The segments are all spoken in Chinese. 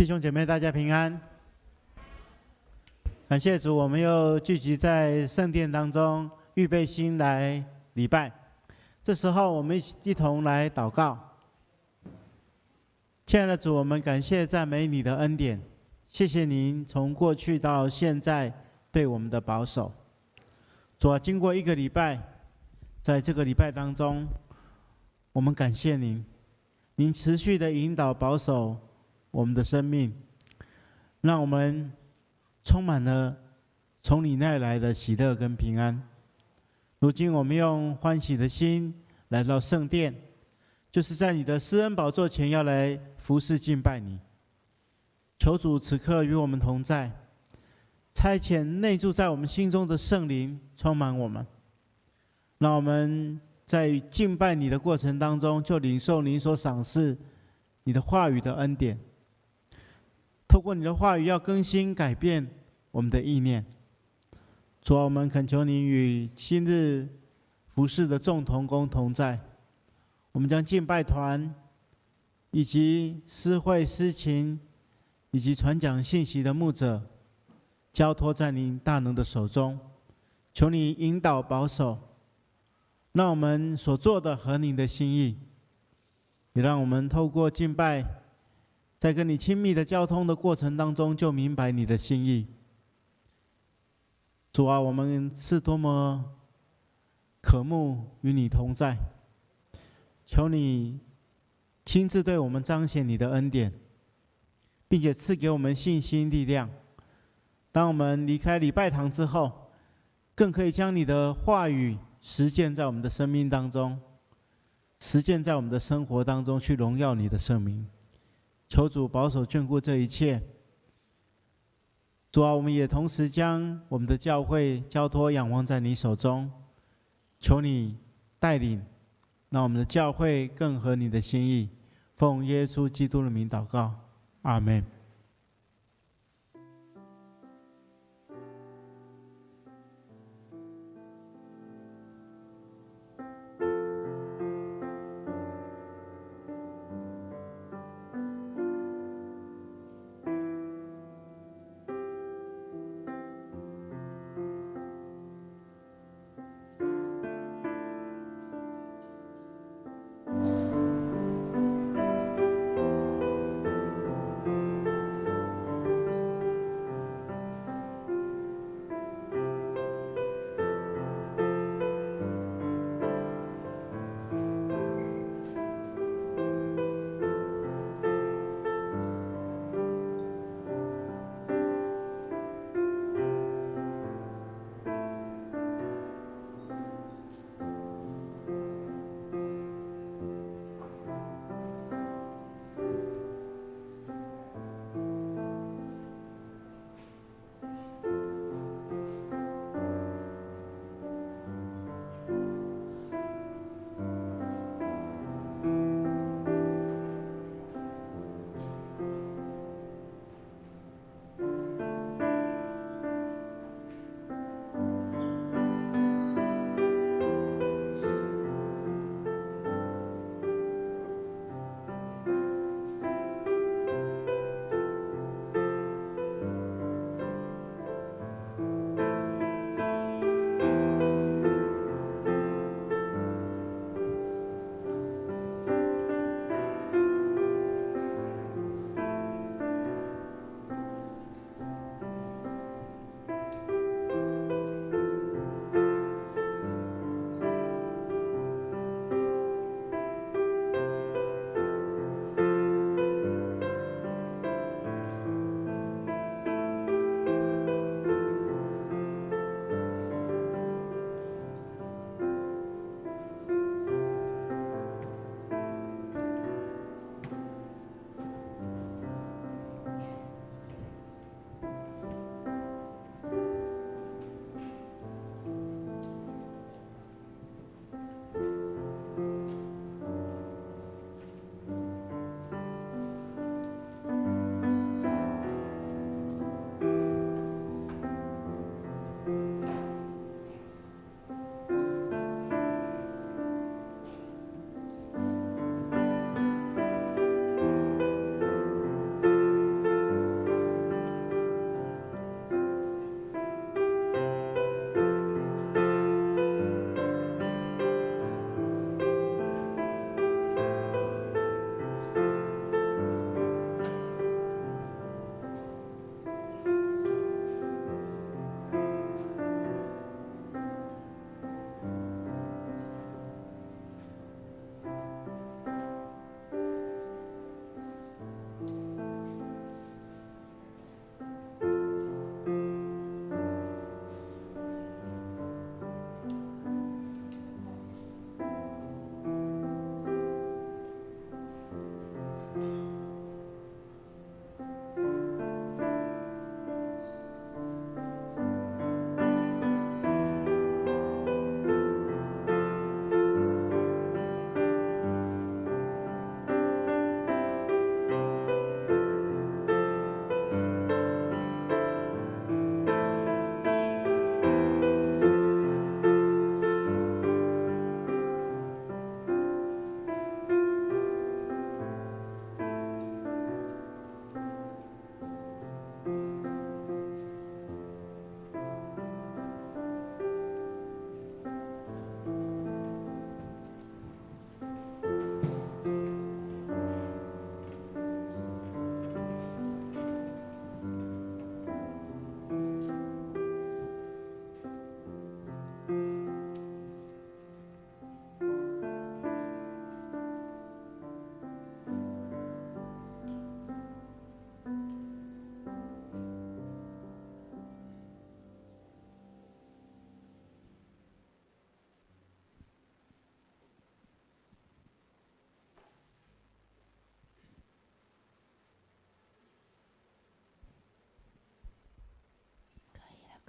弟兄姐妹，大家平安。感谢主，我们又聚集在圣殿当中，预备心来礼拜。这时候，我们一同来祷告。亲爱的主，我们感谢赞美你的恩典，谢谢您从过去到现在对我们的保守。主啊，经过一个礼拜，在这个礼拜当中，我们感谢您，您持续的引导保守我们的生命，让我们充满了从你那来的喜乐跟平安。如今我们用欢喜的心来到圣殿，就是在你的施恩宝座前要来服侍敬拜你。求主此刻与我们同在，差遣内住在我们心中的圣灵充满我们，让我们在敬拜你的过程当中，就领受您所赏赐你的话语的恩典。透过你的话语，要更新改变我们的意念。主啊，我们恳求您与今日服侍的众同工同在。我们将敬拜团以及诗会诗琴以及传讲信息的牧者交托在您大能的手中，求你引导保守，让我们所做的合您的心意，也让我们透过敬拜，在跟你亲密的交通的过程当中，就明白你的心意。主啊，我们是多么渴慕与你同在，求你亲自对我们彰显你的恩典，并且赐给我们信心力量。当我们离开礼拜堂之后，更可以将你的话语实践在我们的生命当中，实践在我们的生活当中，去荣耀你的圣名。求主保守眷顾这一切。主啊，我们也同时将我们的教会交托仰望在你手中，求你带领，让我们的教会更合你的心意。奉耶稣基督的名祷告，阿们。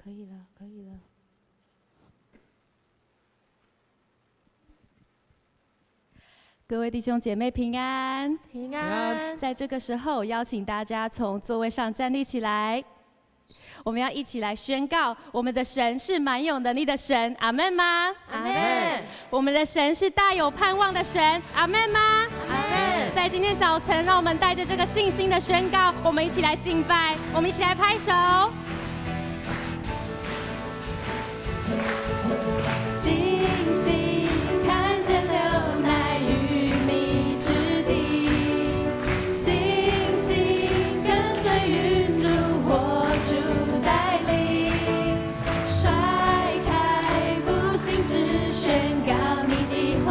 可以了，可以了。各位弟兄姐妹平安，平安。在这个时候，邀请大家从座位上站立起来，我们要一起来宣告：我们的神是满有能力的神，阿们吗？阿们。我们的神是大有盼望的神，阿们吗？阿们。在今天早晨，让我们带着这个信心的宣告，我们一起来敬拜，我们一起来拍手。星星看见流奶与蜜之地，星星跟随云柱火柱带领，甩开不信只宣告你的话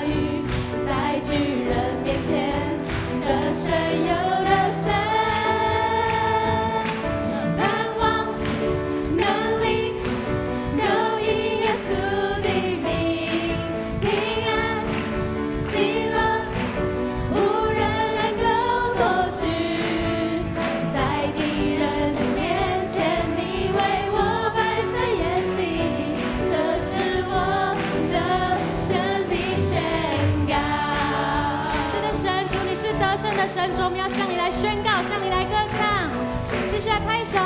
语，在巨人面前得胜有得胜，盼望能力都因耶稣的名，平安喜乐无人能够夺取，在敌人的面前你为我摆设筵席，这是我的神的宣告。是的，神，主你是得胜的神，主我们要向你来宣告，向你来歌唱，继续来拍手，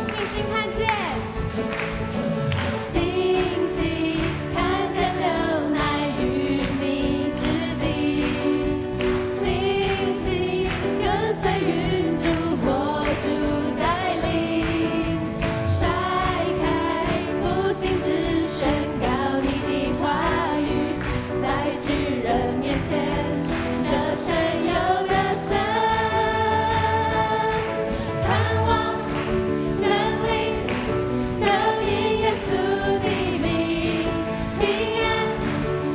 信心看见，星星看见流奶与蜜之地，星星跟随云柱火柱带领，甩开不信只宣告你的话语，在巨人面前得胜有得胜，盼望能力都因耶稣的名，平安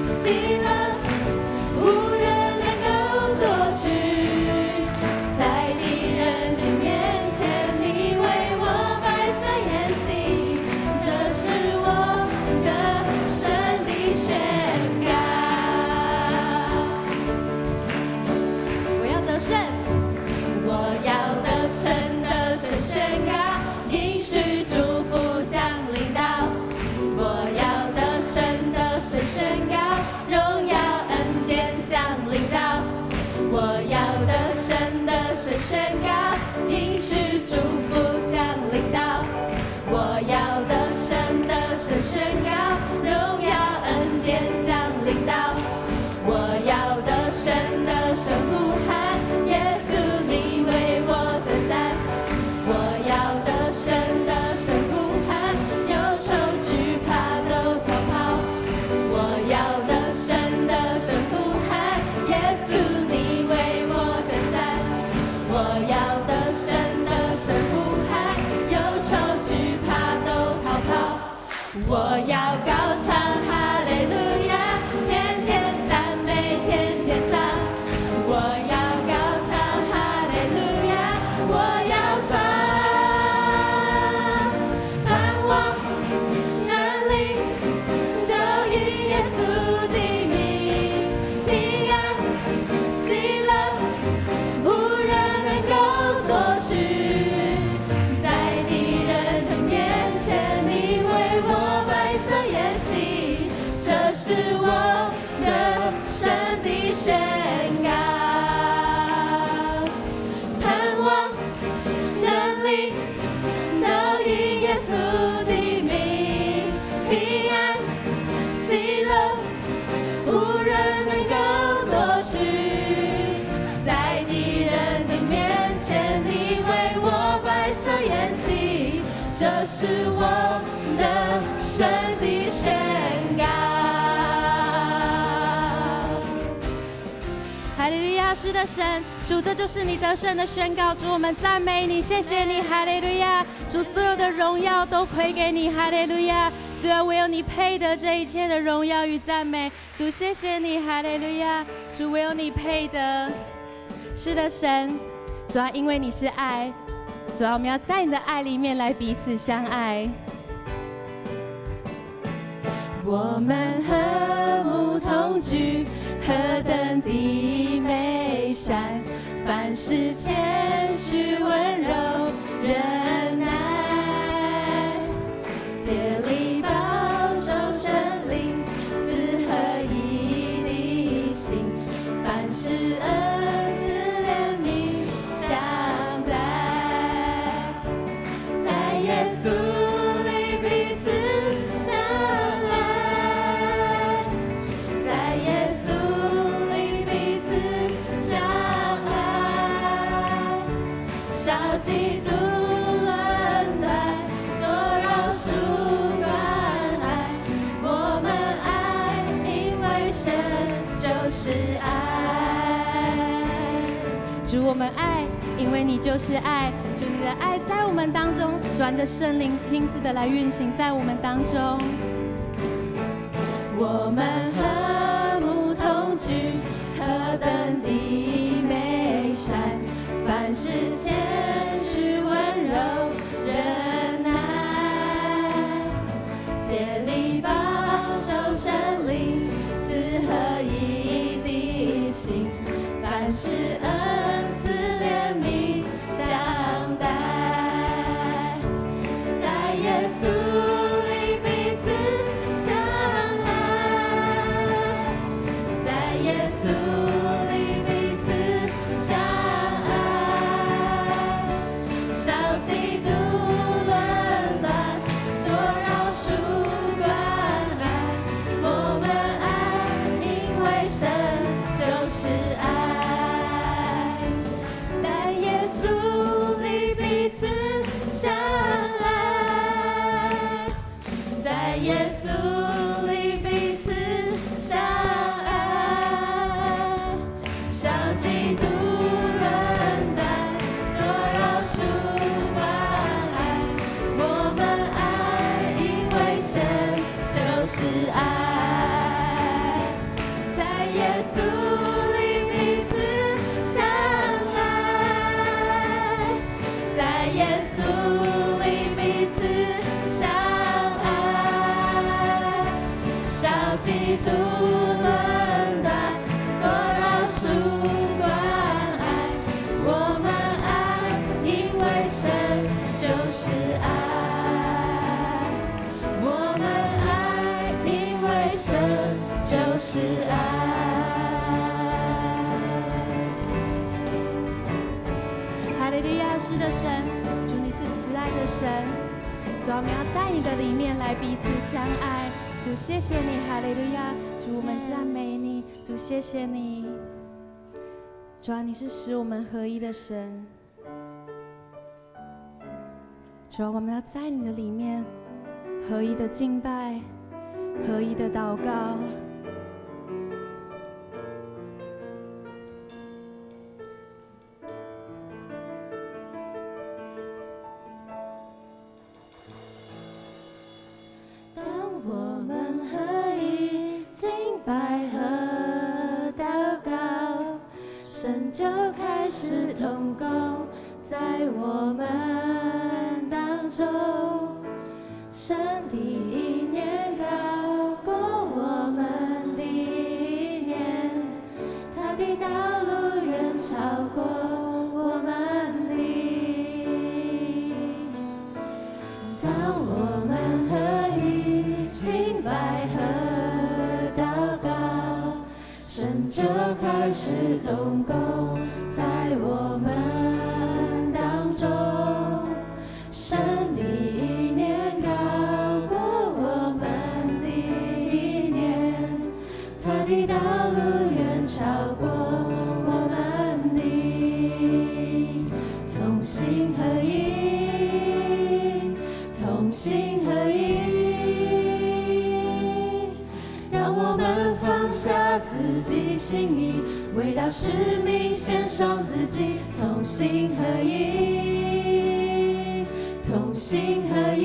喜乐无人能够夺取，在敌人的面前你为我摆设筵席，这是我的神的宣告。我要得胜，我要得胜的神宣告，应许祝福降临到。我要得胜的神宣告，荣耀恩典降临到。我要得胜的神宣告，应许祝福降临到。我要得胜的神宣告，荣耀恩典降临到。我要得胜的神呼喊，耶稣你为我征战。我要得胜的神呼喊，忧愁惧怕都逃跑。我要得胜的神呼喊，耶稣你为我征战。我要得胜的神呼喊，忧愁惧怕都逃跑。我要高唱哈利路亚，天天赞美，天天唱。我要高唱哈利路亚，我要唱，盼望能力都因耶稣的名，平安喜乐无人能够夺取，在敌人的面前你为我摆设筵席，这是我的神的宣告，盼望能力都因耶稣的名，平安喜乐无人能够夺取，在敌人的面前你为我摆设筵席，这是我的神的宣告。哈利路亚，是的，神，主，这就是你得胜的宣告。主，我们赞美你，谢谢你，哈利路亚。主，所有的荣耀都归给你，哈利路亚。主啊，唯有你配得这一切的荣耀与赞美。主，谢谢你，哈利路亚。主，唯有你配得。是的，神，主啊，因为你是爱，主啊，我们要在你的爱里面来彼此相爱。我们和睦同居，何等的美善，凡事谦虚温柔，忍耐，竭力保守神灵四合一的心，凡事恩慈怜悯相待，在耶稣里彼此相爱，在耶稣里彼此相爱，少嫉妒论断，多饶恕关爱，我们爱，因为神就是爱。主，我们爱，因为你就是爱。主，你的爱在我们当中，主，你的圣灵亲自的来运行在我们当中。我们和睦同居，何等的美善！凡事谦虚温柔忍耐，竭力保守神灵四合一的心，凡事恩慈怜悯相待，在耶稣里彼此相爱，在耶稣里彼此相爱，少嫉妒论断，多饶恕关爱，我们爱，因为神就是爱，在耶稣里彼此相爱，在耶稣里彼此相爱，少嫉妒论断，多饶恕关爱，我们爱，因为神就是爱，在耶稣里彼此相爱，在耶稣里彼此相爱，少嫉妒论断，多饶恕关爱，我们爱，因为神就是爱，我们爱，因为神就是爱。哈利路亚，是的，神，主你是慈爱的神，主我们要在你的里面来彼此相爱。主谢谢你，哈利路亚，主我们赞美你，主谢谢你，主啊你是使我们合一的神，主啊我们要在你的里面合一的敬拜，合一的祷告。当我们合一敬拜和祷告，神就开始动工在我们当中，神的意念高过我们的意念，他的道路远超过我们的。当我们合一敬拜和祷告，神就开始动工在我们当中，神的意念高过我们的意念，他的道路远超过我们的。同心合一，同心合一，让我们放下自己心意，为到使命献上自己，同心合一，同心合一，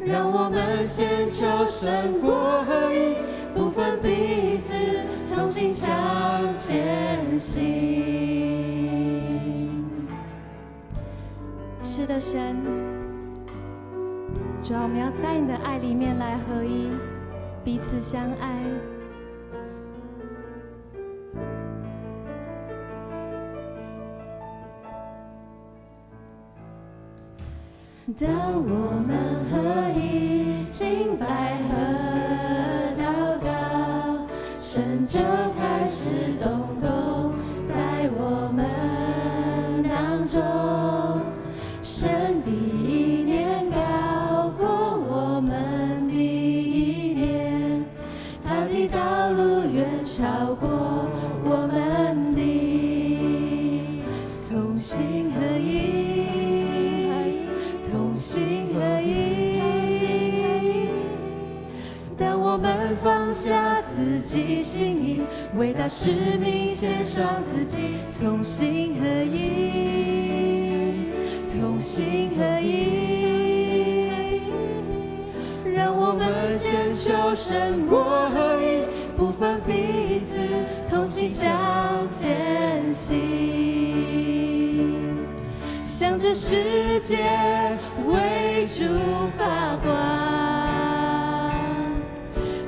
让我们先求神国合一，不分彼此，同心向前行。是的，神，主啊，我们要在你的爱里面来合一，彼此相爱。当我们合一敬拜和祷告，神就开始动工在我们当中。神的意念高过我们的意念，他的道路远超过我们的。同心合一，同心合一。当我们放下自己心意，为大使命献上自己，同心合一，同心合一。让我们先求神国合一，不分彼此，同心向前行。向这世界为主发光，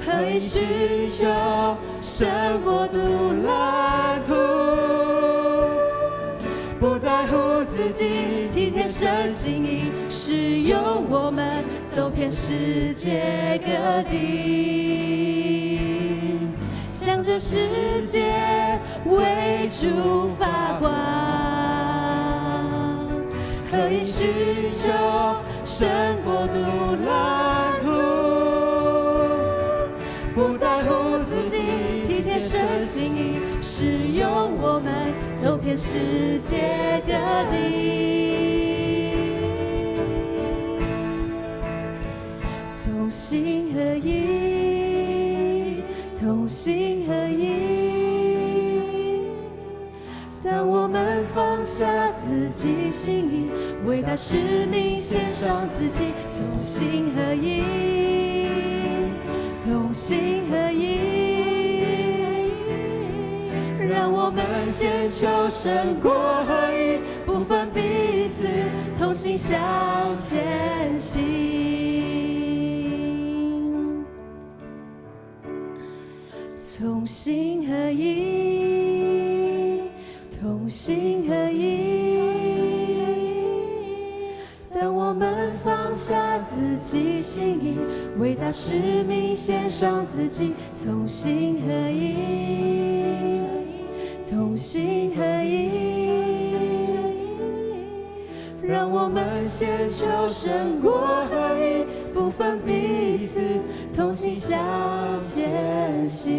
合一寻求神国度蓝图，不在乎自己，体贴神心意，使用我们走遍世界各地，向这世界为主发光，合一寻求神国度蓝图，不在乎自己，体贴神心意，使用我们走遍世界各地，同心合一，同心合一。当我们放下自己心意，为大使命献上自己，同心合一，同心合一。让我们先求神国合一，不分彼此，同心向前行，同心合一，同心合一。当我们放下自己心意，为大使命献上自己，同心合一，同心合一。让我们先求神国合一，不分彼此，同心向前行。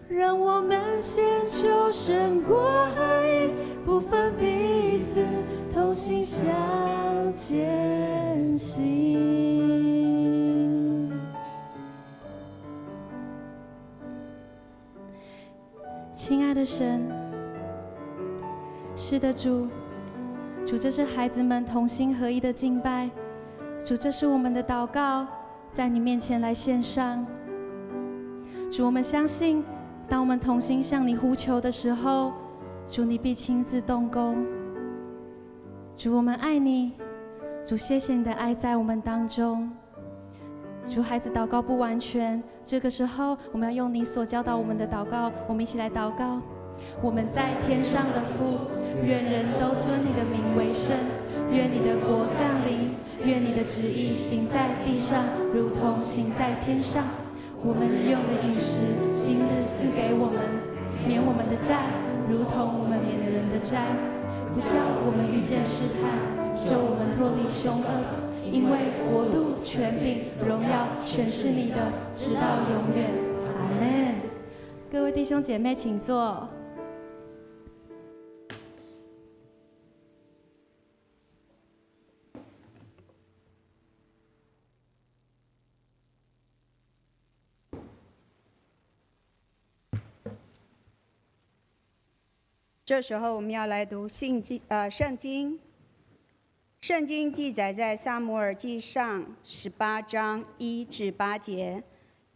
让我们先求神国合一，不分彼此，同心向前行。亲爱的神，是的，主，这是孩子们同心合一的敬拜，主，这是我们的祷告，在你面前来献上。主，我们相信，当我们同心向你呼求的时候，主，你必亲自动工。主，我们爱你，主，谢谢你的爱在我们当中。主，孩子祷告不完全，这个时候我们要用你所教导我们的祷告，我们一起来祷告。我们在天上的父，愿人都尊你的名为圣，愿你的国降临，愿你的旨意行在地上，如同行在天上。我们日用的饮食，今日赐给我们，免我们的债，如同我们免了人的债，不叫我们遇见试探，救我们脱离凶恶。因为国度、权柄、荣耀，全是你的，直到永远。阿们。各位弟兄姐妹，请坐。这时候我们要来读圣经。圣经记载在撒母耳记上18章1至8节。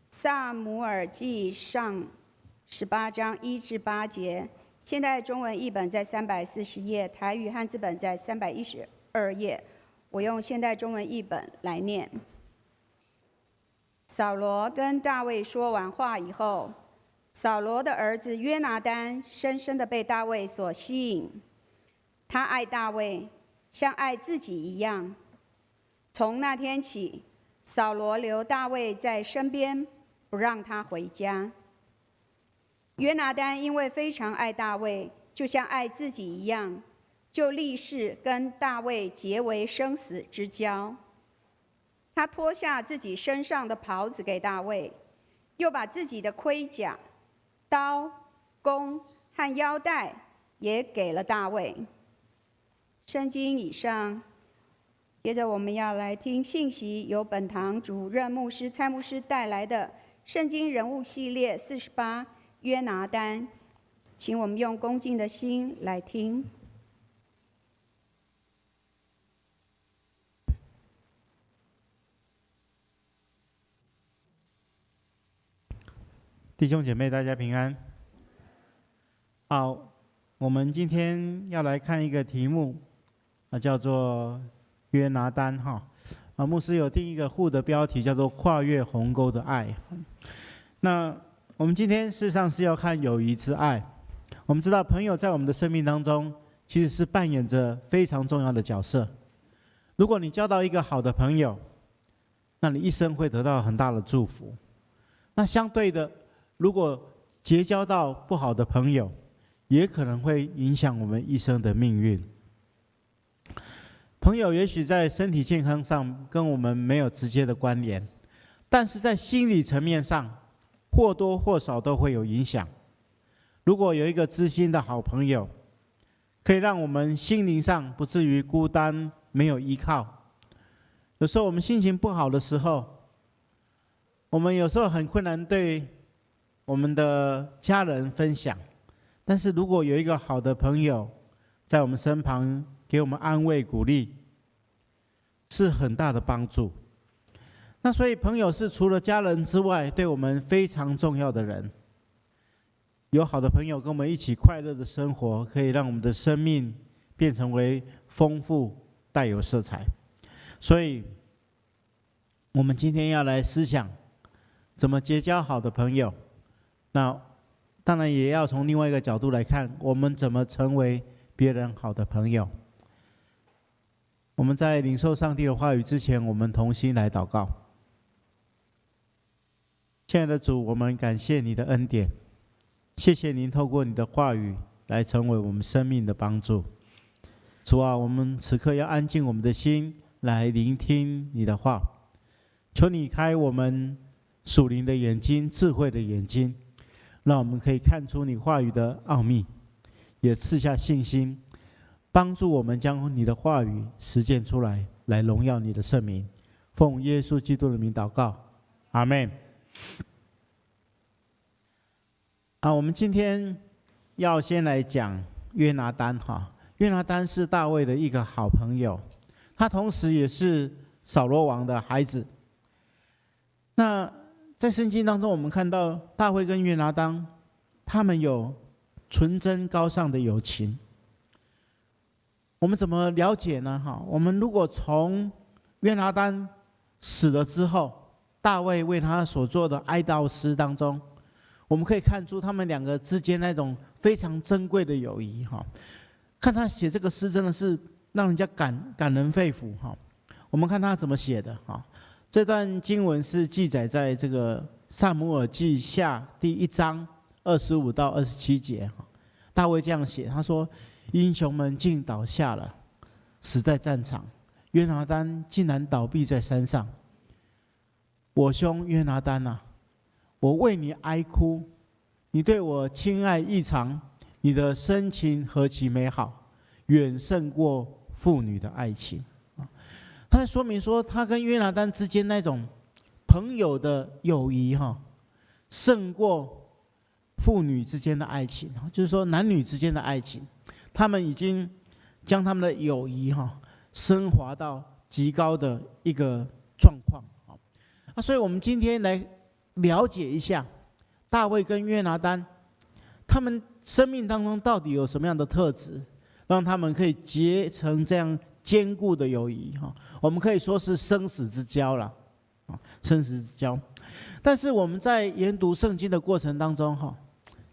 撒母耳记上18章1至8节，现代中文译本在340页，台语汉字本在312页。我用现代中文译本来念。扫罗跟大卫说完话以后，扫罗的儿子约拿单深深地被大卫所吸引。他爱大卫，像爱自己一样。从那天起，扫罗留大卫在身边，不让他回家。约拿单因为非常爱大卫，就像爱自己一样，就立誓跟大卫结为生死之交。他脱下自己身上的袍子给大卫，又把自己的盔甲、刀、弓和腰带也给了大卫。圣经以上，接着我们要来听信息，由本堂主任牧师蔡牧师带来的圣经人物系列48约拿单，请我们用恭敬的心来听。弟兄姐妹，大家平安。好，我们今天要来看一个题目，叫做约拿单哈。牧师有定一个副的标题，叫做跨越鸿沟的爱。那我们今天事实上是要看友谊之爱。我们知道，朋友在我们的生命当中，其实是扮演着非常重要的角色。如果你交到一个好的朋友，那你一生会得到很大的祝福。那相对的，如果结交到不好的朋友，也可能会影响我们一生的命运。朋友也许在身体健康上跟我们没有直接的关联，但是在心理层面上，或多或少都会有影响。如果有一个知心的好朋友，可以让我们心灵上不至于孤单，没有依靠。有时候我们心情不好的时候，我们有时候很困难对我们的家人分享，但是如果有一个好的朋友在我们身旁给我们安慰鼓励，是很大的帮助。那所以朋友是除了家人之外对我们非常重要的人。有好的朋友跟我们一起快乐的生活，可以让我们的生命变成为丰富带有色彩。所以我们今天要来思想怎么结交好的朋友。那当然也要从另外一个角度来看，我们怎么成为别人好的朋友。我们在领受上帝的话语之前，我们同心来祷告。亲爱的主，我们感谢你的恩典，谢谢您透过你的话语来成为我们生命的帮助。主啊，我们此刻要安静我们的心来聆听你的话，求你开我们属灵的眼睛，智慧的眼睛，让我们可以看出你话语的奥秘，也赐下信心，帮助我们将你的话语实践出来，来荣耀你的圣名。奉耶稣基督的名祷告，阿们。我们今天要先来讲约拿单哈。约拿单是大卫的一个好朋友，他同时也是扫罗王的孩子。那在圣经当中，我们看到大卫跟约拿单，他们有纯真高尚的友情。我们怎么了解呢？我们如果从约拿单死了之后，大卫为他所做的哀悼诗当中，我们可以看出他们两个之间那种非常珍贵的友谊。看他写这个诗真的是让人家感人肺腑。我们看他怎么写的。这段经文是记载在这个撒母耳记下第1章25到27节。大卫这样写，他说：英雄们竟倒下了，死在战场，约拿单竟然倒闭在山上。我兄约拿单啊，我为你哀哭，你对我亲爱异常，你的深情何其美好，远胜过父女的爱情。他在说明说，他跟约拿单之间那种朋友的友谊胜过父女之间的爱情，就是说男女之间的爱情，他们已经将他们的友谊升华到极高的一个状况。所以我们今天来了解一下大卫跟约拿单，他们生命当中到底有什么样的特质，让他们可以结成这样坚固的友谊。我们可以说是生死之交了，生死之交。但是我们在研读圣经的过程当中，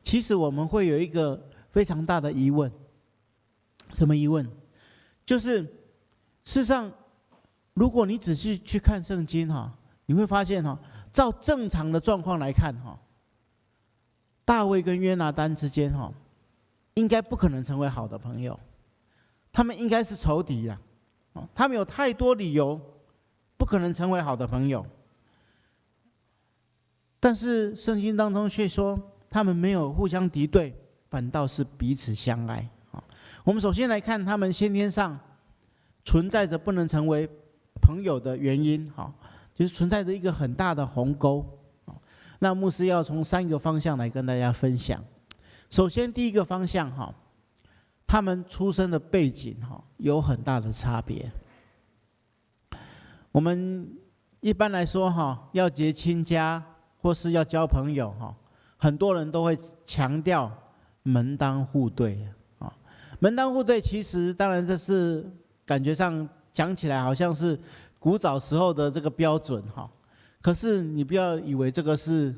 其实我们会有一个非常大的疑问。什么疑问？就是事实上，如果你仔细去看圣经哈，你会发现哈，照正常的状况来看哈，大卫跟约拿单之间哈，应该不可能成为好的朋友，他们应该是仇敌呀。他们有太多理由不可能成为好的朋友，但是圣经当中却说他们没有互相敌对，反倒是彼此相爱。我们首先来看他们先天上存在着不能成为朋友的原因，就是存在着一个很大的鸿沟。那牧师要从3个方向来跟大家分享。首先第一个方向他们出生的背景有很大的差别。我们一般来说要结亲家或是要交朋友很多人都会强调门当户对。门当户对其实当然这是感觉上讲起来好像是古早时候的这个标准可是你不要以为这个是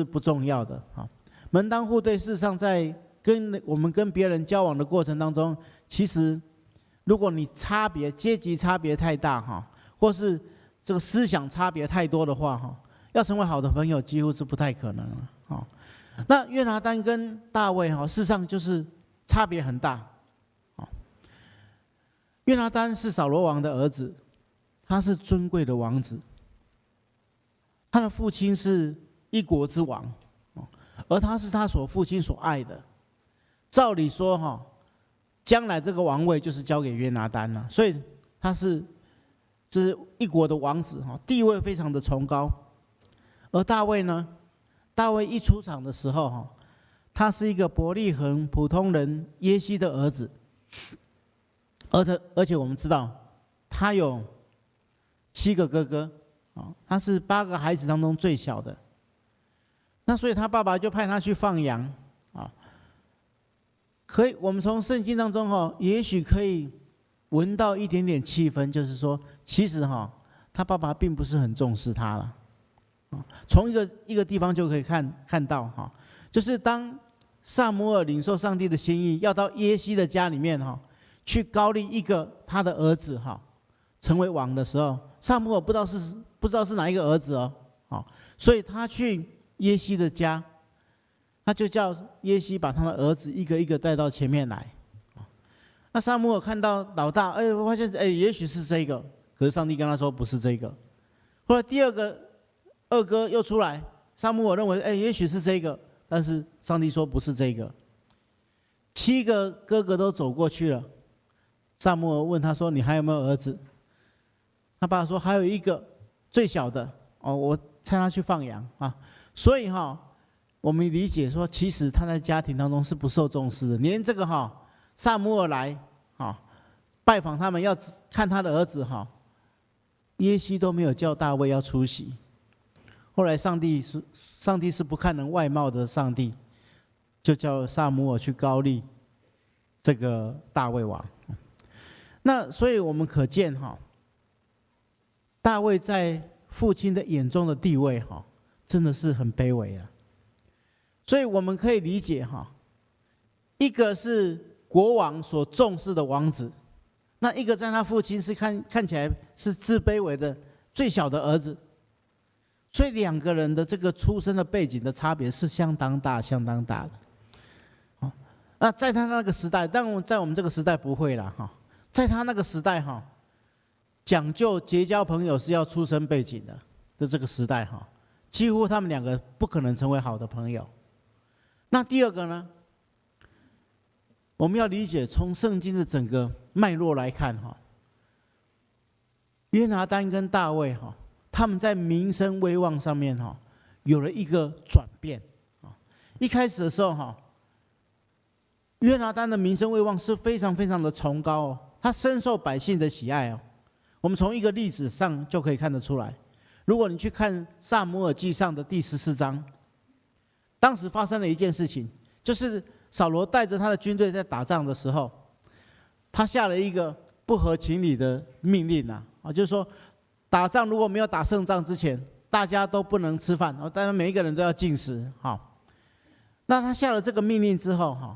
不重要的门当户对事实上在我们跟别人交往的过程当中，其实如果你阶级差别太大或是这个思想差别太多的话要成为好的朋友几乎是不太可能了那约拿单跟大卫事实上就是差别很大约拿单是扫罗王的儿子，他是尊贵的王子，他的父亲是一国之王而他是他父亲所爱的。照理说将来这个王位就是交给约拿单了，所以他是一国的王子地位非常的崇高。而大卫呢，大卫一出场的时候他是一个伯利恒普通人耶西的儿子，而且我们知道他有7个哥哥他是8个孩子当中最小的。那所以他爸爸就派他去放羊我们从圣经当中也许可以闻到一点点气氛，就是说其实他爸爸并不是很重视他了从一个地方就可以看到就是当撒母耳领受上帝的心意，要到耶西的家里面去膏立一个他的儿子成为王的时候，撒母耳不知道是哪一个儿子所以他去耶西的家，他就叫耶西把他的儿子一个一个带到前面来。那撒母耳看到老大，我发现也许是这个，可是上帝跟他说不是这个。后来第二哥又出来，撒母耳认为也许是这个，但是上帝说不是这个。7个哥哥都走过去了，撒母耳问他说：“你还有没有儿子？”他爸说：“还有一个最小的我差他去放羊所以我们理解说，其实他在家庭当中是不受重视的，连这个撒母耳来拜访他们要看他的儿子耶西都没有叫大卫要出席。后来上帝是不看人外貌的上帝，就叫撒母耳去膏立这个大卫王。那所以我们可见大卫在父亲的眼中的地位真的是很卑微了。所以我们可以理解一个是国王所重视的王子，那一个在他父亲是看起来是自卑微的最小的儿子，所以2个人的这个出生的背景的差别是相当大的。那在他那个时代，但在我们这个时代不会啦在他那个时代讲究结交朋友是要出身背景的这个时代几乎他们2个不可能成为好的朋友。那第二个呢，我们要理解从圣经的整个脉络来看约拿单跟大卫他们在名声威望上面有了一个转变一开始的时候约拿单的名声威望是非常非常的崇高他深受百姓的喜爱我们从一个例子上就可以看得出来。如果你去看撒母耳记上的第14章，当时发生了一件事情，就是扫罗带着他的军队在打仗的时候，他下了一个不合情理的命令就是说打仗如果没有打胜仗之前，大家都不能吃饭当然每一个人都要禁食那他下了这个命令之后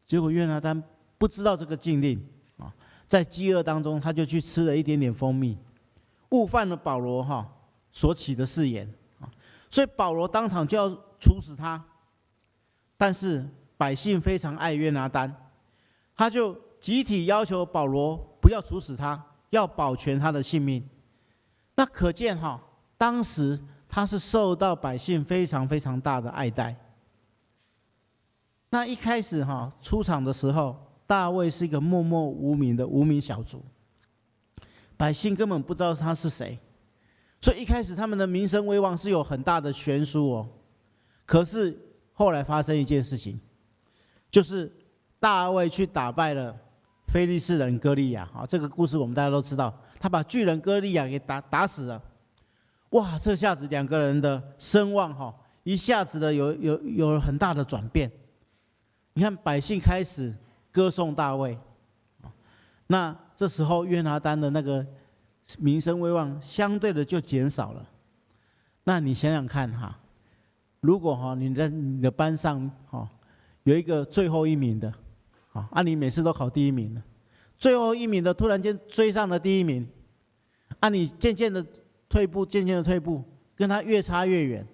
结果约拿单不知道这个禁令在饥饿当中，他就去吃了一点点蜂蜜，误犯了保罗所起的誓言啊，所以保罗当场就要处死他。但是百姓非常爱约拿单，他就集体要求保罗不要处死他，要保全他的性命。那可见当时他是受到百姓非常非常大的爱戴。那一开始出场的时候，大卫是一个默默无名的无名小卒，百姓根本不知道他是谁，所以一开始他们的名声威望是有很大的悬殊哦。可是后来发生一件事情，就是大卫去打败了非利士人歌利亚，这个故事我们大家都知道，他把巨人歌利亚给打死了。哇，这下子两个人的声望一下子的有了很大的转变。你看百姓开始歌颂大卫，那这时候约拿单的那个名声威望相对的就减少了。那你想想看如果你的班上有一个最后一名的，你每次都考第一名了，最后一名的突然间追上了第一名，你渐渐的退步，跟他越差越远，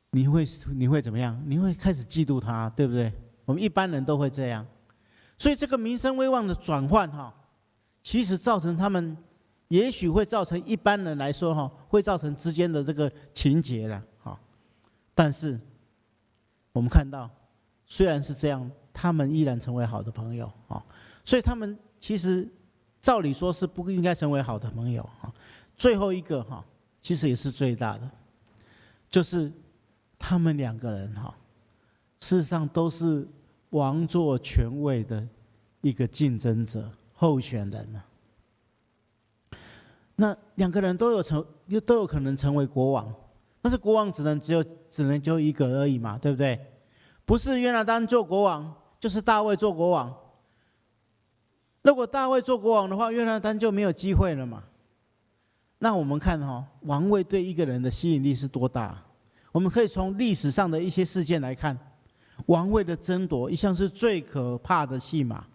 你会怎么样？你会开始嫉妒他，对不对？我们一般人都会这样。所以这个名声威望的转换其实造成他们，也许会造成一般人来说会造成之间的这个情结了但是我们看到，虽然是这样，他们依然成为好的朋友所以他们其实照理说是不应该成为好的朋友最后一个其实也是最大的，就是他们两个人事实上都是王座权位的一个竞争者候选人那两个人都有可能成为国王，但是国王只能就一个而已嘛，对不对？不是约拿单做国王，就是大卫做国王。如果大卫做国王的话，约拿单就没有机会了嘛。那我们看王位对一个人的吸引力是多大？我们可以从历史上的一些事件来看，王位的争夺一向是最可怕的戏码。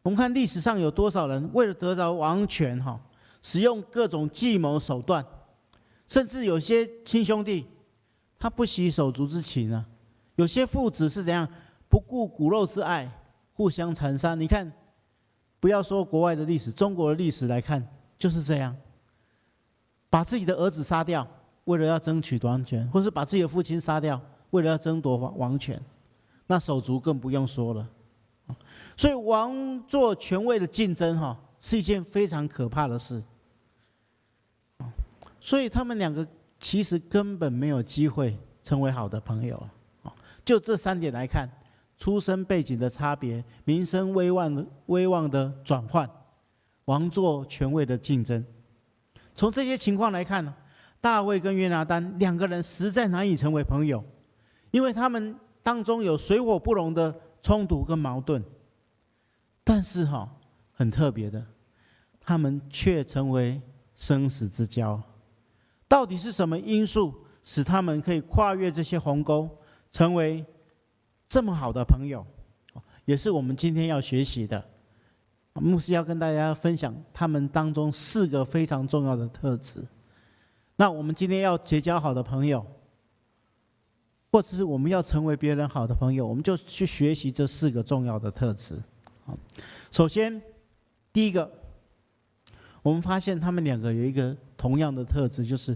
我们看历史上有多少人为了得着王权使用各种计谋手段，甚至有些亲兄弟他不惜手足之情啊，有些父子是怎样不顾骨肉之爱，互相残杀。你看，不要说国外的历史，中国的历史来看就是这样，把自己的儿子杀掉，为了要争取王权，或是把自己的父亲杀掉，为了要争夺王权，那手足更不用说了。所以王座权位的竞争是一件非常可怕的事。所以他们两个其实根本没有机会成为好的朋友。就这3点来看，出身背景的差别，名声威望的转换，王座权位的竞争。从这些情况来看大卫跟约拿单两个人实在难以成为朋友，因为他们当中有水火不容的冲突跟矛盾。但是很特别的，他们却成为生死之交。到底是什么因素使他们可以跨越这些鸿沟，成为这么好的朋友？也是我们今天要学习的。牧师要跟大家分享他们当中4个非常重要的特质。那我们今天要结交好的朋友，或者是我们要成为别人好的朋友，我们就去学习这4个重要的特质。首先，第一个，我们发现他们两个有一个同样的特质，就是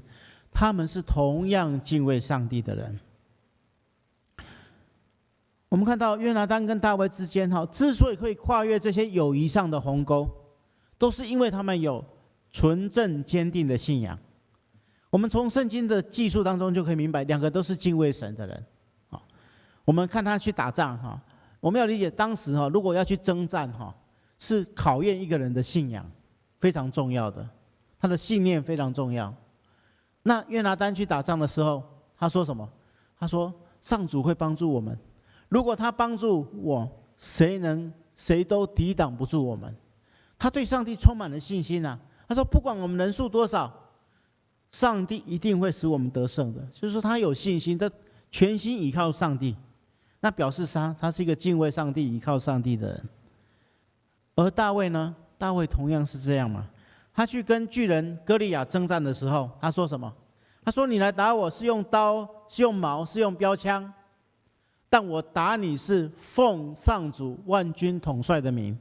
他们是同样敬畏上帝的人。我们看到约拿单跟大卫之间之所以可以跨越这些友谊上的鸿沟，都是因为他们有纯正坚定的信仰。我们从圣经的记述当中就可以明白，两个都是敬畏神的人。我们看他去打仗我们要理解当时如果要去征战是考验一个人的信仰，非常重要的，他的信念非常重要。那约拿单去打仗的时候，他说什么？他说上主会帮助我们，如果他帮助我，谁都抵挡不住我们。他对上帝充满了信心他说不管我们人数多少，上帝一定会使我们得胜的。就是说他有信心，他全心依靠上帝，那表示他是一个敬畏上帝、依靠上帝的人。而大卫呢？大卫同样是这样嘛。他去跟巨人歌利亚征战的时候，他说什么？他说：“你来打我是用刀，是用矛，是用标枪，但我打你是奉上主万军统帅的名。”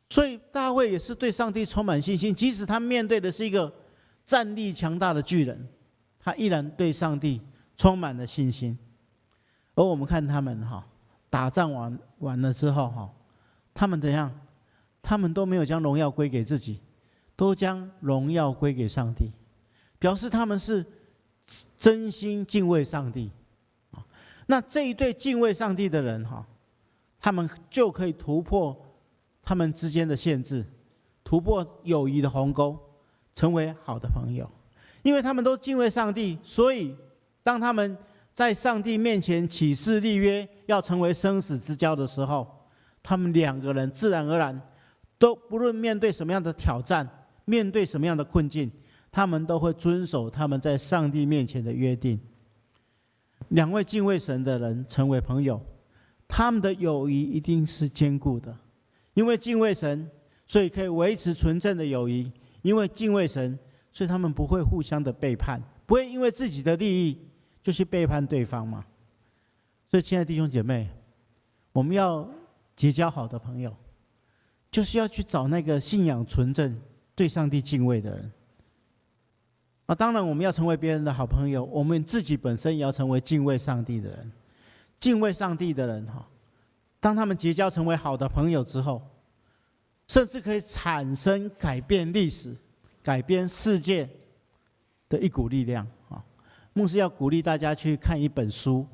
所以大卫也是对上帝充满信心，即使他面对的是一个战力强大的巨人，他依然对上帝充满了信心。而我们看他们打仗完了之后他们怎样？他们都没有将荣耀归给自己，都将荣耀归给上帝，表示他们是真心敬畏上帝。那这一对敬畏上帝的人他们就可以突破他们之间的限制，突破友谊的鸿沟，成为好的朋友。因为他们都敬畏上帝，所以当他们在上帝面前起誓立约，要成为生死之交的时候，他们两个人自然而然都不论面对什么样的挑战，面对什么样的困境，他们都会遵守他们在上帝面前的约定。两位敬畏神的人成为朋友，他们的友谊一定是坚固的。因为敬畏神，所以可以维持纯正的友谊；因为敬畏神，所以他们不会互相的背叛，不会因为自己的利益就去背叛对方嘛。所以，亲爱的弟兄姐妹，我们要结交好的朋友，就是要去找那个信仰纯正、对上帝敬畏的人。当然，我们要成为别人的好朋友，我们自己本身也要成为敬畏上帝的人。敬畏上帝的人当他们结交成为好的朋友之后，甚至可以产生改变历史、改变世界的一股力量。牧师要鼓励大家去看一本书，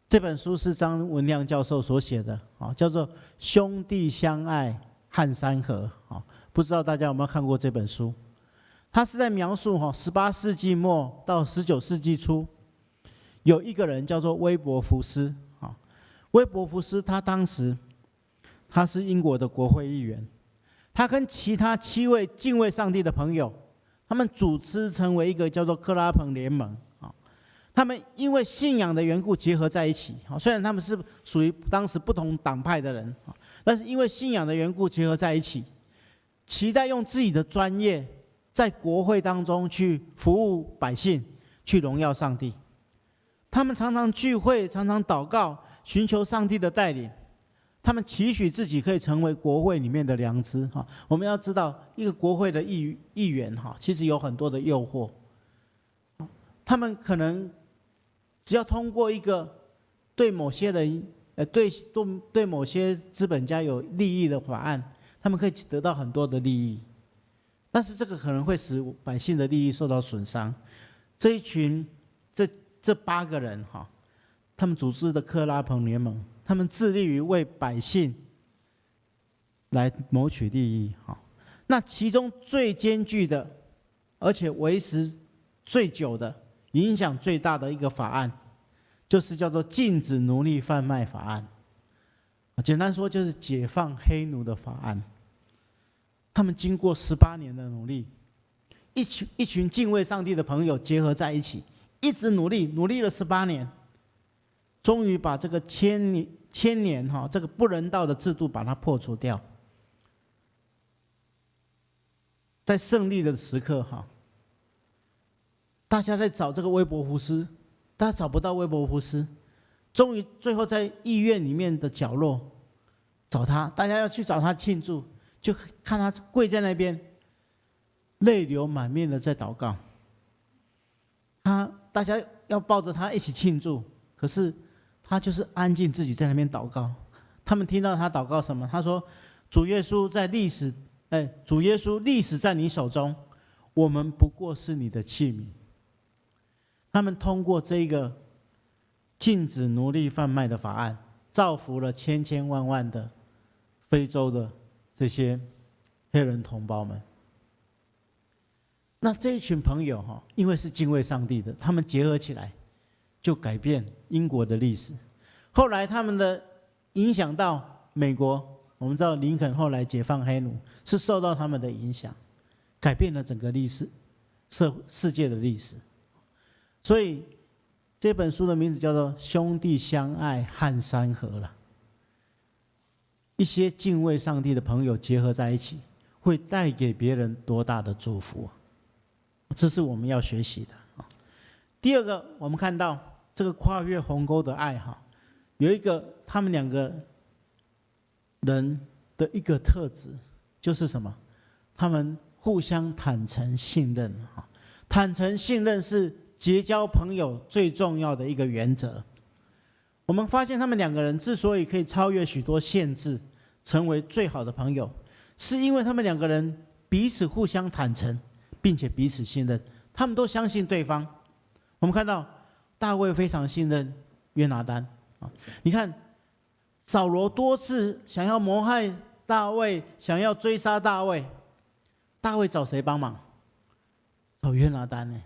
这本书是张文亮教授所写的，叫做《兄弟相爱撼山河》。不知道大家有没有看过这本书？他是在描述18世纪末到19世纪初，有一个人叫做威伯福斯。威伯福斯他当时他是英国的国会议员，他跟其他7位敬畏上帝的朋友，他们组织成为一个叫做克拉彭联盟。他们因为信仰的缘故结合在一起，虽然他们是属于当时不同党派的人，但是因为信仰的缘故结合在一起，期待用自己的专业在国会当中去服务百姓，去荣耀上帝。他们常常聚会，常常祷告，寻求上帝的带领。他们期许自己可以成为国会里面的良知。我们要知道，一个国会的议员其实有很多的诱惑。他们可能只要通过一个对某些人对某些资本家有利益的法案，他们可以得到很多的利益，但是这个可能会使百姓的利益受到损伤。这8个人他们组织的克拉彭联盟，他们致力于为百姓来谋取利益。那其中最艰巨的，而且维持最久的，影响最大的一个法案，就是叫做禁止奴隶贩卖法案。简单说，就是解放黑奴的法案。他们经过18年的努力，一群敬畏上帝的朋友结合在一起，一直努力了18年，终于把这个千年这个不人道的制度把它破除掉。在胜利的时刻大家在找这个威伯福斯，大家找不到威伯福斯，终于最后在议院里面的角落找他，大家要去找他庆祝，就看他跪在那边，泪流满面的在祷告。大家要抱着他一起庆祝，可是他就是安静自己在那边祷告。他们听到他祷告什么？他说：“主耶稣主耶稣，历史在你手中，我们不过是你的器皿。”他们通过这个禁止奴隶贩卖的法案，造福了千千万万的非洲的这些黑人同胞们。那这一群朋友因为是敬畏上帝的，他们结合起来，就改变英国的历史。后来他们的影响到美国，我们知道林肯后来解放黑奴，是受到他们的影响，改变了整个历史，世界的历史。所以这本书的名字叫做《兄弟相爱撼山河》了。一些敬畏上帝的朋友结合在一起，会带给别人多大的祝福？这是我们要学习的。第二个，我们看到这个跨越鸿沟的爱有一个他们两个人的一个特质，就是什么？他们互相坦诚信任。坦诚信任是结交朋友最重要的一个原则。我们发现他们两个人之所以可以超越许多限制，成为最好的朋友，是因为他们两个人彼此互相坦诚，并且彼此信任，他们都相信对方。我们看到大卫非常信任约拿单。你看扫罗多次想要谋害大卫，想要追杀大卫，大卫找谁帮忙？找约拿单呢。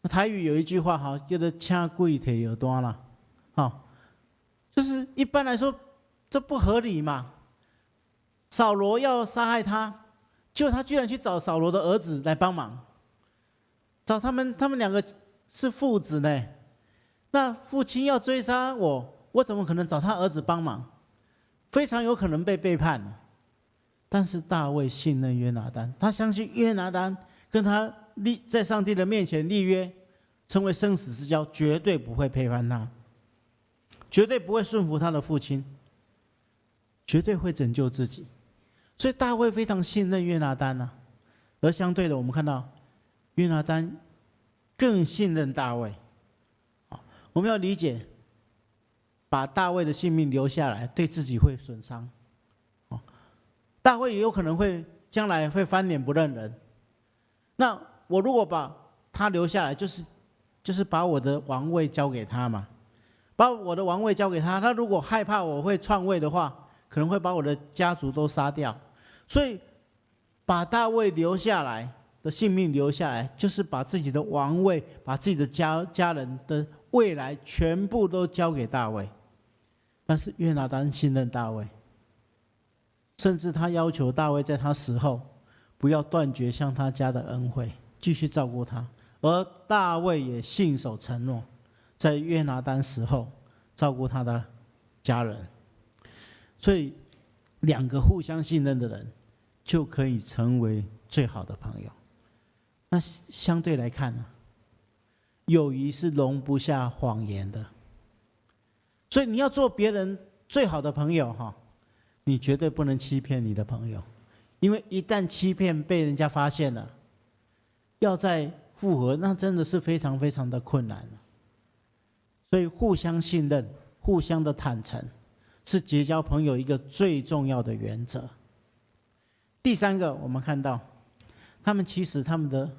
台语有一句话叫做掐鬼腿有端啦，就是一般来说这不合理嘛。扫罗要杀害他，结果他居然去找扫罗的儿子来帮忙，找他们两个是父子呢。那父亲要追杀我怎么可能找他儿子帮忙？非常有可能被背叛了。但是大卫信任约拿单，他相信约拿单跟他在上帝的面前立约，成为生死之交，绝对不会背叛他，绝对不会顺服他的父亲，绝对会拯救自己。所以大卫非常信任约拿单。而相对的，我们看到约拿单更信任大卫。我们要理解，把大卫的性命留下来，对自己会损伤。大卫也有可能会将来会翻脸不认人。那我如果把他留下来，就是把我的王位交给他嘛，把我的王位交给他。他如果害怕我会篡位的话，可能会把我的家族都杀掉。所以把大卫留下来的性命留下来，就是把自己的王位，把自己的家人的未来全部都交给大卫。但是约拿单信任大卫，甚至他要求大卫在他死后不要断绝向他家的恩惠，继续照顾他。而大卫也信守承诺，在约拿单死后照顾他的家人。所以两个互相信任的人就可以成为最好的朋友。那相对来看友谊是容不下谎言的。所以你要做别人最好的朋友你绝对不能欺骗你的朋友，因为一旦欺骗被人家发现了，要再复合那真的是非常非常的困难。所以互相信任，互相的坦诚，是结交朋友一个最重要的原则。第三个，我们看到他们其实他们的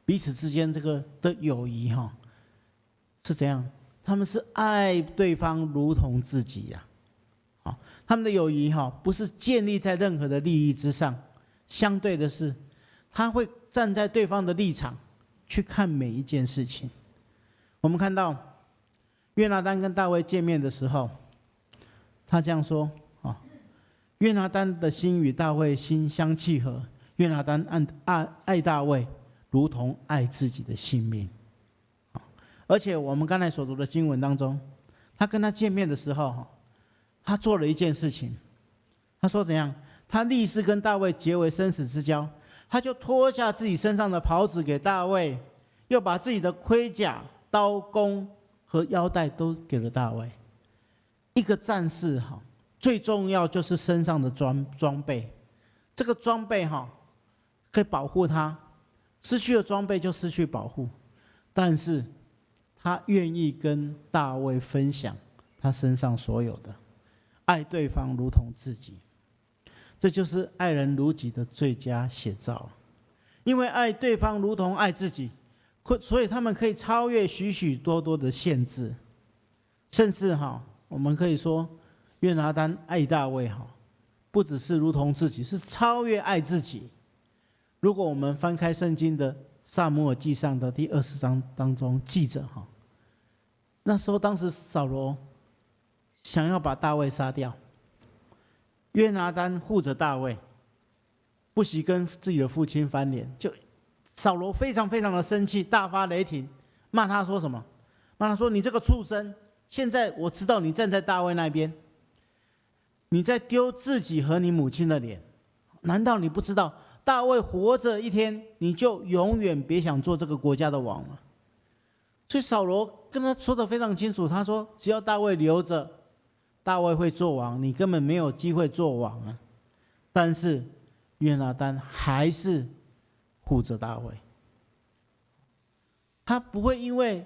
彼此之间这个的友谊是怎样？他们是爱对方如同自己他们的友谊不是建立在任何的利益之上，相对的是他会站在对方的立场去看每一件事情。我们看到约拿单跟大卫见面的时候，他这样说约拿单的心与大卫心相契合，约拿单爱大卫如同爱自己的性命。而且我们刚才所读的经文当中，他跟他见面的时候他做了一件事情。他说怎样？他立誓跟大卫结为生死之交，他就脱下自己身上的袍子给大卫，又把自己的盔甲、刀弓和腰带都给了大卫。一个战士最重要就是身上的装备，这个装备可以保护他，失去了装备就失去保护。但是他愿意跟大卫分享他身上所有的，爱对方如同自己。这就是爱人如己的最佳写照。因为爱对方如同爱自己，所以他们可以超越许许多多的限制。甚至我们可以说约拿单爱大卫不只是如同自己，是超越爱自己。如果我们翻开圣经的撒母耳记上的第20章当中记着那时候当时扫罗想要把大卫杀掉，约拿单护着大卫，不惜跟自己的父亲翻脸。就扫罗非常非常的生气，大发雷霆，骂他说什么？骂他说：“你这个畜生！现在我知道你站在大卫那边。”你在丢自己和你母亲的脸。难道你不知道大卫活着一天，你就永远别想做这个国家的王吗？所以扫罗跟他说的非常清楚，他说只要大卫留着，大卫会做王，你根本没有机会做王啊。但是约拿单还是护着大卫，他不会因为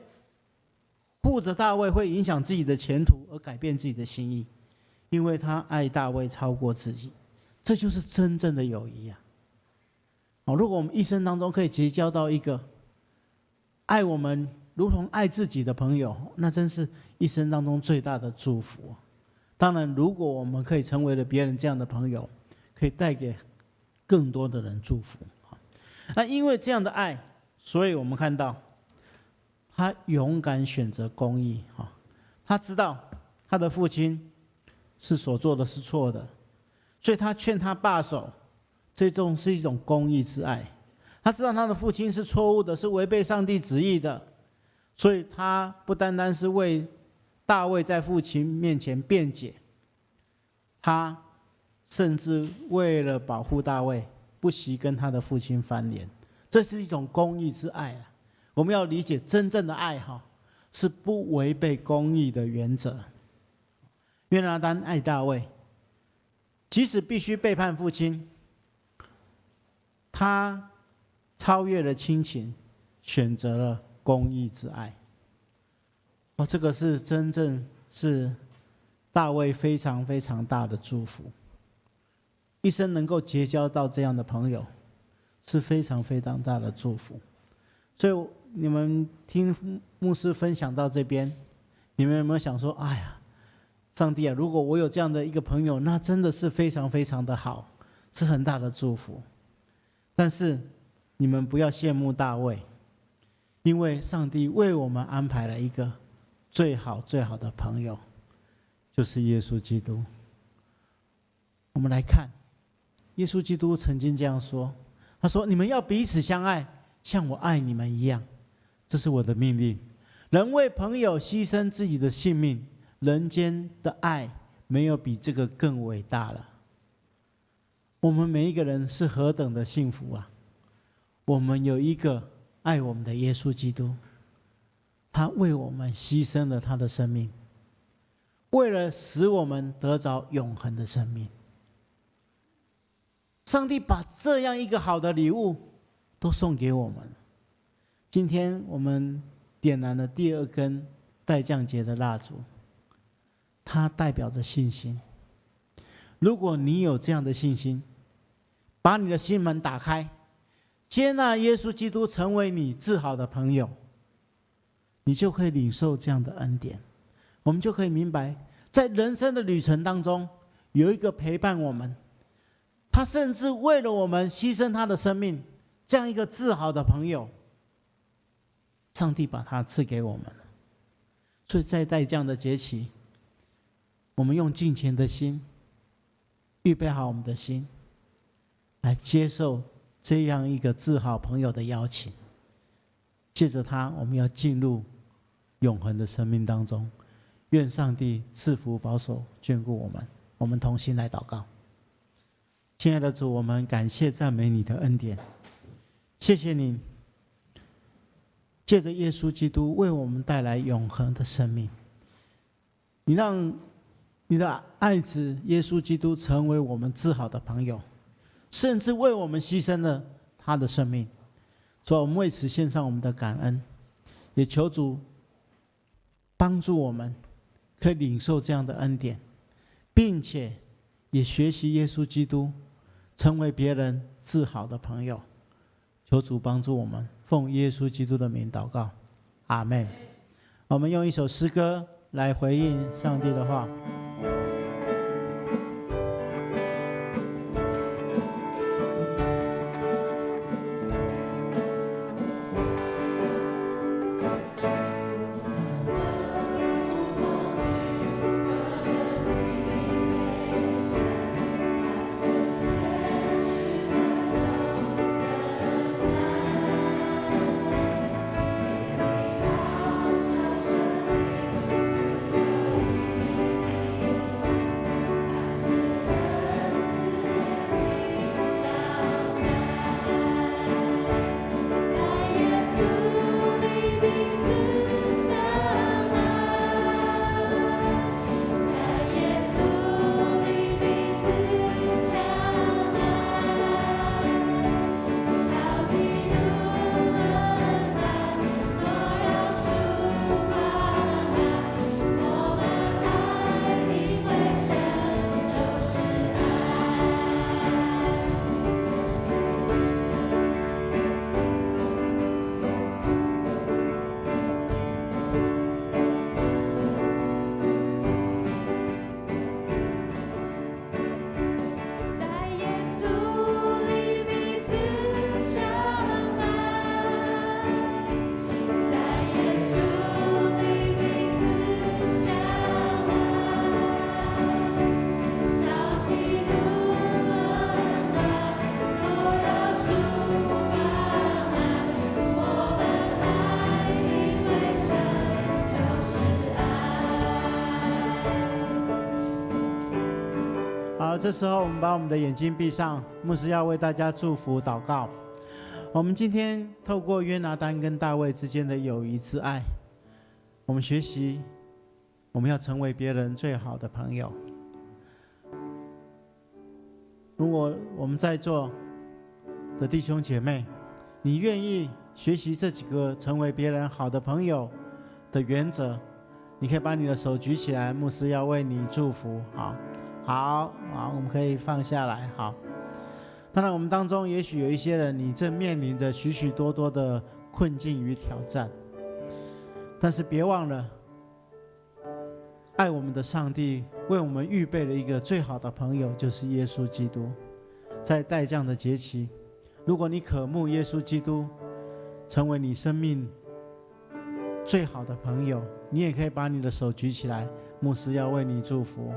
护着大卫会影响自己的前途而改变自己的心意，因为他爱大卫超过自己，这就是真正的友谊啊！如果我们一生当中可以结交到一个爱我们如同爱自己的朋友，那真是一生当中最大的祝福。当然，如果我们可以成为了别人这样的朋友，可以带给更多的人祝福。那因为这样的爱，所以我们看到他勇敢选择公义。他知道他的父亲是所做的是错的，所以他劝他罢手，这种是一种公义之爱。他知道他的父亲是错误的，是违背上帝旨意的，所以他不单单是为大卫在父亲面前辩解，他甚至为了保护大卫，不惜跟他的父亲翻脸。这是一种公义之爱啊！我们要理解真正的爱是不违背公义的原则。约拿单爱大卫，即使必须背叛父亲，他超越了亲情，选择了公义之爱。这个是真正是大卫非常非常大的祝福。一生能够结交到这样的朋友，是非常非常大的祝福。所以你们听牧师分享到这边，你们有没有想说，哎呀，上帝啊，如果我有这样的一个朋友，那真的是非常非常的好，是很大的祝福。但是你们不要羡慕大卫，因为上帝为我们安排了一个最好最好的朋友，就是耶稣基督。我们来看耶稣基督曾经这样说，他说，你们要彼此相爱，像我爱你们一样，这是我的命令。人为朋友牺牲自己的性命，人间的爱没有比这个更伟大了。我们每一个人是何等的幸福啊！我们有一个爱我们的耶稣基督，他为我们牺牲了他的生命，为了使我们得着永恒的生命。上帝把这样一个好的礼物都送给我们。今天我们点燃了第二根待降节的蜡烛，它代表着信心。如果你有这样的信心，把你的心门打开，接纳耶稣基督成为你至好的朋友，你就可以领受这样的恩典。我们就可以明白，在人生的旅程当中，有一个陪伴我们，他甚至为了我们牺牲他的生命，这样一个至好的朋友，上帝把他赐给我们。所以在这样的节期，我们用敬虔的心预备好我们的心，来接受这样一个至好朋友的邀请。借着他，我们要进入永恒的生命当中。愿上帝赐福保守眷顾我们。我们同心来祷告。亲爱的主，我们感谢赞美你的恩典，谢谢你借着耶稣基督为我们带来永恒的生命。你让你的爱子耶稣基督成为我们至好的朋友，甚至为我们牺牲了他的生命。所以我们为此献上我们的感恩，也求主帮助我们可以领受这样的恩典，并且也学习耶稣基督成为别人至好的朋友。求主帮助我们，奉耶稣基督的名祷告，阿们。我们用一首诗歌来回应上帝的话。好，这时候我们把我们的眼睛闭上，牧师要为大家祝福祷告。我们今天透过约拿单跟大卫之间的友谊之爱，我们学习我们要成为别人最好的朋友。如果我们在座的弟兄姐妹，你愿意学习这几个成为别人好的朋友的原则，你可以把你的手举起来，牧师要为你祝福。好，我们可以放下来。好，当然我们当中也许有一些人，你正面临着许许多多的困境与挑战，但是别忘了，爱我们的上帝为我们预备了一个最好的朋友，就是耶稣基督。在待降的节期，如果你渴慕耶稣基督成为你生命最好的朋友，你也可以把你的手举起来，牧师要为你祝福。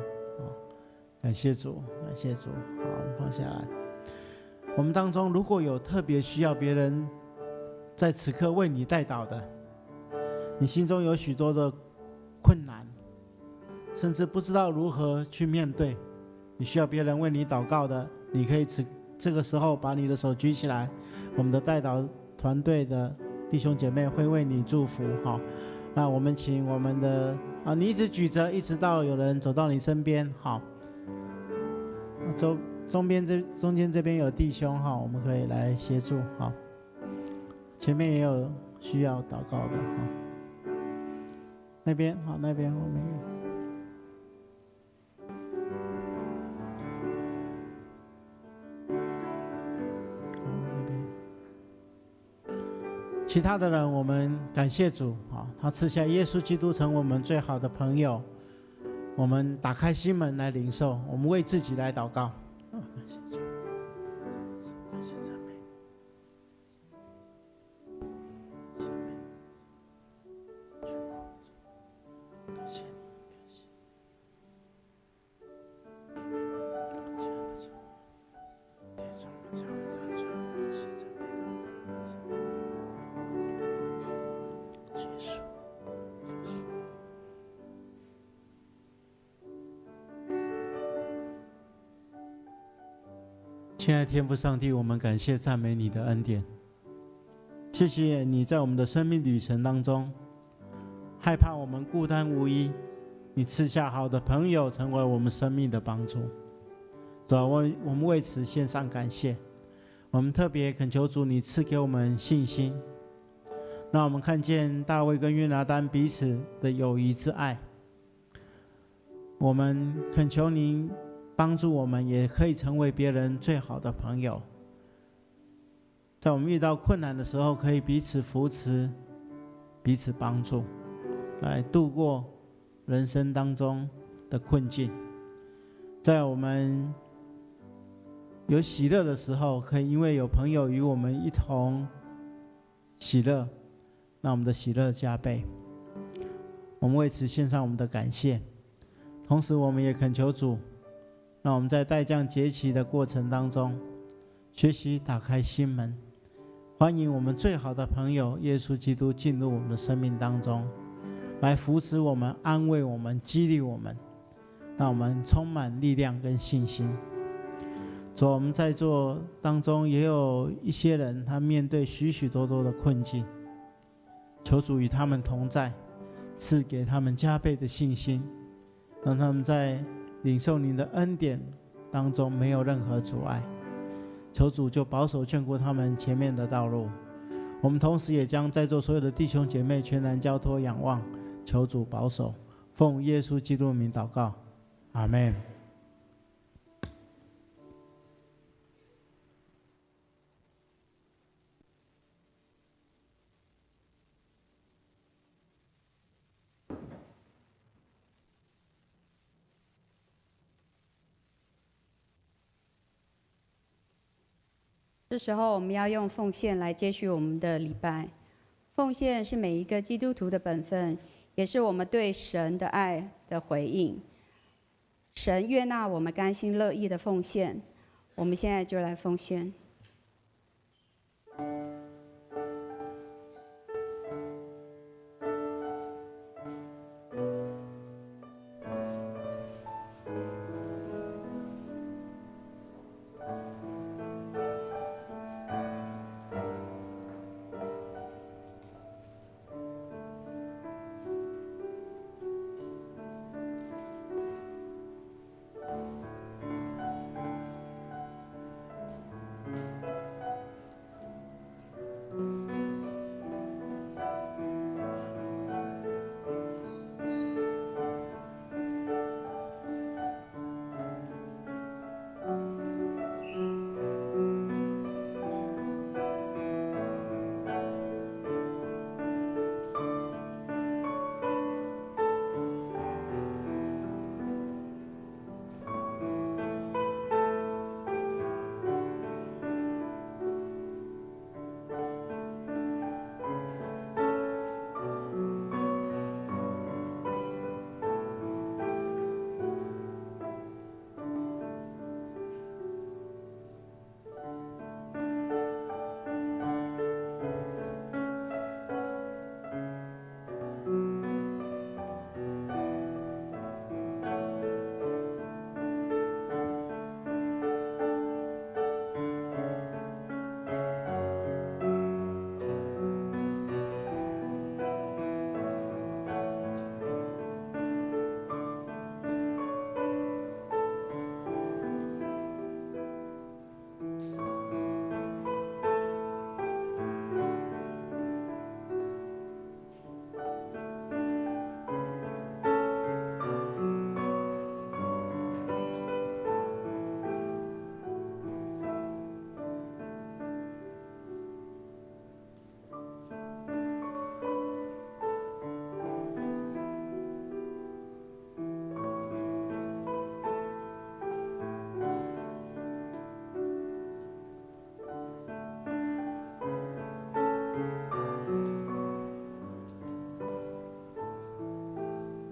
感谢主，感谢主。好，我们放下来。我们当中如果有特别需要别人在此刻为你代祷的，你心中有许多的困难，甚至不知道如何去面对，你需要别人为你祷告的，你可以这个时候把你的手举起来，我们的代祷团队的弟兄姐妹会为你祝福。好，那我们请我们的你一直举着，一直到有人走到你身边。好，中间这边有弟兄，好，我们可以来协助。好，前面也有需要祷告的。好，那边好，那边我们有。其他的人，我们感谢主，他赐下耶稣基督成为我们最好的朋友。我们打开心门来领受，我们为自己来祷告。感谢主，感谢赞美，感谢你，亲爱的天父上帝，我们感谢赞美你的恩典，谢谢你在我们的生命旅程当中，害怕我们孤单无依，你赐下好的朋友成为我们生命的帮助。主啊，我们为此献上感谢。我们特别恳求主，你赐给我们信心，让我们看见大卫跟约拿单彼此的友谊之爱。我们恳求您帮助我们，也可以成为别人最好的朋友。在我们遇到困难的时候，可以彼此扶持，彼此帮助，来度过人生当中的困境。在我们有喜乐的时候，可以因为有朋友与我们一同喜乐，让我们的喜乐加倍。我们为此献上我们的感谢，同时我们也恳求主，让我们在待降节期的过程当中，学习打开心门，欢迎我们最好的朋友耶稣基督进入我们的生命当中，来扶持我们，安慰我们，激励我们，让我们充满力量跟信心。主，我们在座当中也有一些人，他面对许许多多的困境，求主与他们同在，赐给他们加倍的信心，让他们在领受您的恩典当中没有任何阻碍。求主就保守眷顾他们前面的道路。我们同时也将在座所有的弟兄姐妹全然交托仰望，求主保守，奉耶稣基督的名祷告，阿们。这时候我们要用奉献来接续我们的礼拜。奉献是每一个基督徒的本分，也是我们对神的爱的回应。神悦纳我们甘心乐意的奉献，我们现在就来奉献。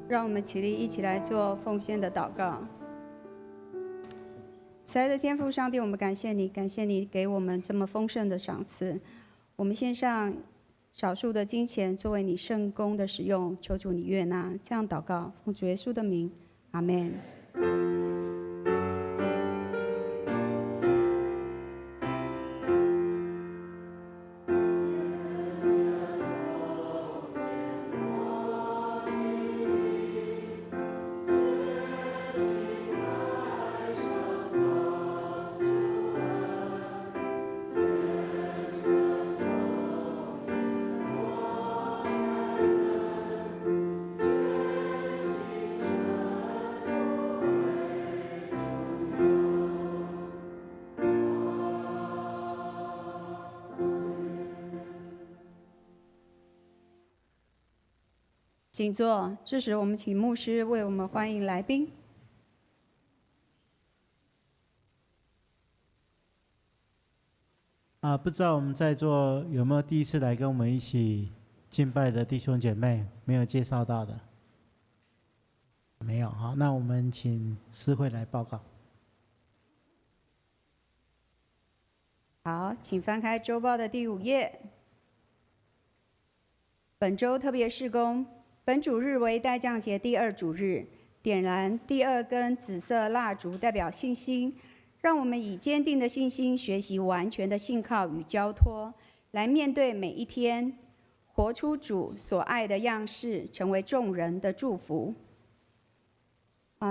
让我们起立，一起来做奉献的祷告。慈爱的天父上帝，我们感谢你，感谢你给我们这么丰盛的赏赐。我们献上少数的金钱作为你圣工的使用，求主你悦纳。这样祷告，奉主耶稣的名，阿们。请坐。这时，我们请牧师为我们欢迎来宾。不知道我们在座有没有第一次来跟我们一起敬拜的弟兄姐妹，没有介绍到的？没有，好，那我们请思慧来报告。好，请翻开周报的第5页。本周特别事工。本主日为代降节第2主日，点燃第2根紫色蜡烛，代表信心。让我们以坚定的信心，学习完全的信靠与交托，来面对每一天，活出主所爱的样式，成为众人的祝福。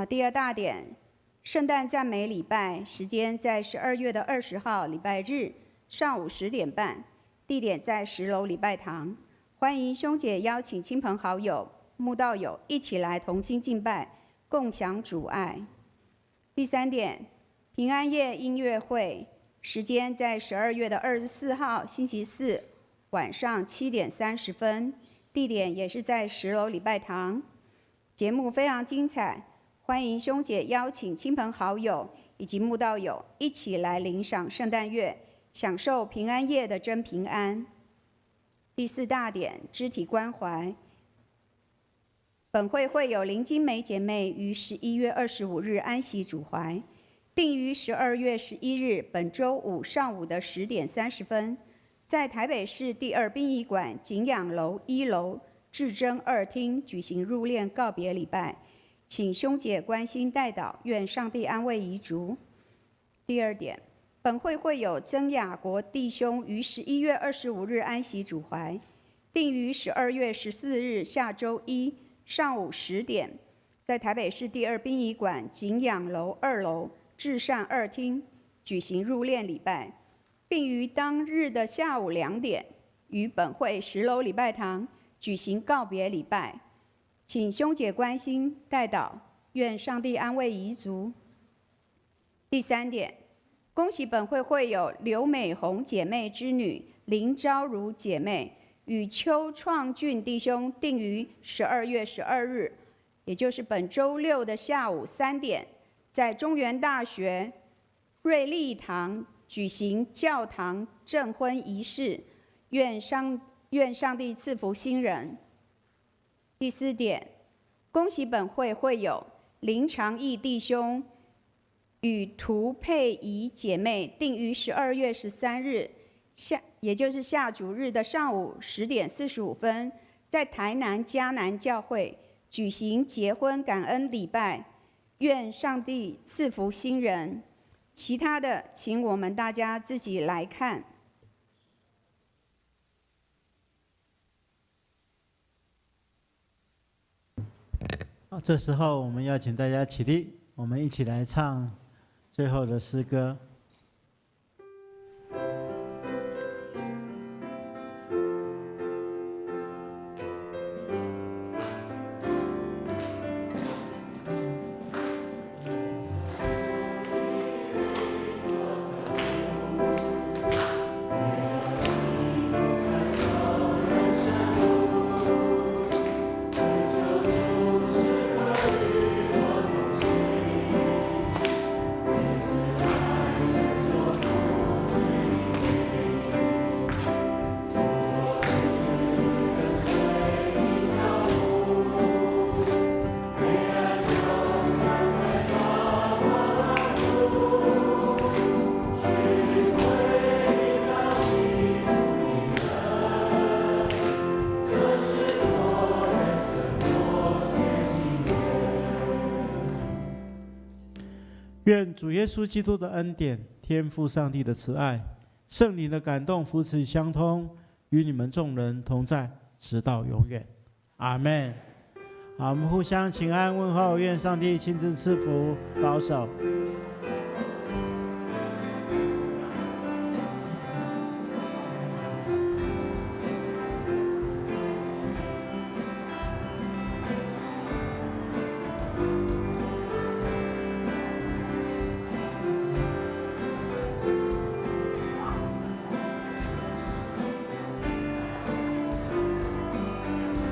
第2大点，圣诞赞美礼拜，时间在12月20号礼拜日上午10点半，地点在10楼礼拜堂。欢迎兄姐邀请亲朋好友、慕道友一起来同心敬拜，共享主爱。第3点，平安夜音乐会，时间在12月24号星期四晚上7点30分，地点也是在10楼礼拜堂。节目非常精彩，欢迎兄姐邀请亲朋好友以及慕道友一起来领赏圣诞乐，享受平安夜的真平安。第4大点，肢体关怀。本会有林金梅姐妹于11月25日安息主怀，定于12月11日本周五上午的10点30分，在台北市第2殡仪馆景仰楼1楼至真2厅举行入殓告别礼拜，请兄姐关心代祷，愿上帝安慰遗族。第2点，本会有曾雅国弟兄于11月25日安息主怀，定于12月14日下周一上午10点，在台北市第2殡仪馆景仰楼2楼至善2厅举行入殓礼拜，并于当日的下午2点于本会10楼礼拜堂举行告别礼拜，请兄姐关心代祷，愿上帝安慰遗族。第3点，恭喜本会有刘美红姐妹之女林昭如姐妹与邱创俊弟兄定于12月12日，也就是本周六的下午3点，在中原大学瑞丽堂举行教堂证婚仪式，愿上帝赐福新人。第4点，恭喜本会有林长义弟兄与涂佩仪姐妹定于12月13日也就是下主日的上午10点45分，在台南迦南教会举行结婚感恩礼拜，愿上帝赐福新人。其他的，请我们大家自己来看。这时候我们要请大家起立，我们一起来唱最后的诗歌。我愿主耶稣基督的恩典、天父上帝的慈爱、圣灵的感动、扶持相通，与你们众人同在，直到永远。阿们。好，我们互相请安问候，愿上帝亲自赐福保守。